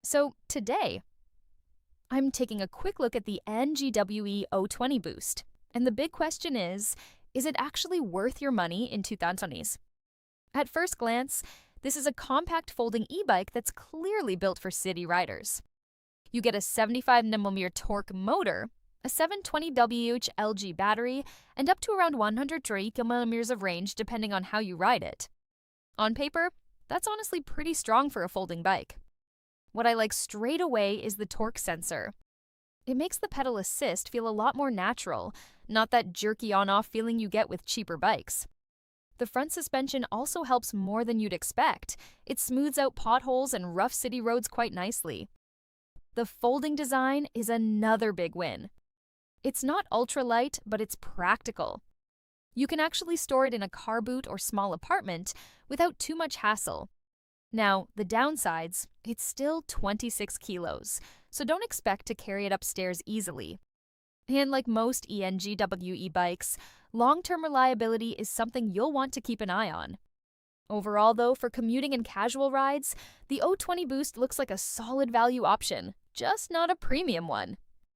So today, I'm taking a quick look at the ENGWE O20 Boost. And the big question is it actually worth your money in 2020s? At first glance, this is a compact folding e-bike that's clearly built for city riders. You get a 75 Nm torque motor, a 720 Wh LG battery, and up to around 103 km of range depending on how you ride it. On paper, that's honestly pretty strong for a folding bike. What I like straight away is the torque sensor. It makes the pedal assist feel a lot more natural, not that jerky on-off feeling you get with cheaper bikes. The front suspension also helps more than you'd expect. It smooths out potholes and rough city roads quite nicely. The folding design is another big win. It's not ultra-light, but it's practical. You can actually store it in a car boot or small apartment without too much hassle. Now, the downsides, it's still 26 kilos, so don't expect to carry it upstairs easily. And like most ENGWE bikes, long-term reliability is something you'll want to keep an eye on. Overall though, for commuting and casual rides, the O20 Boost looks like a solid value option, just not a premium one.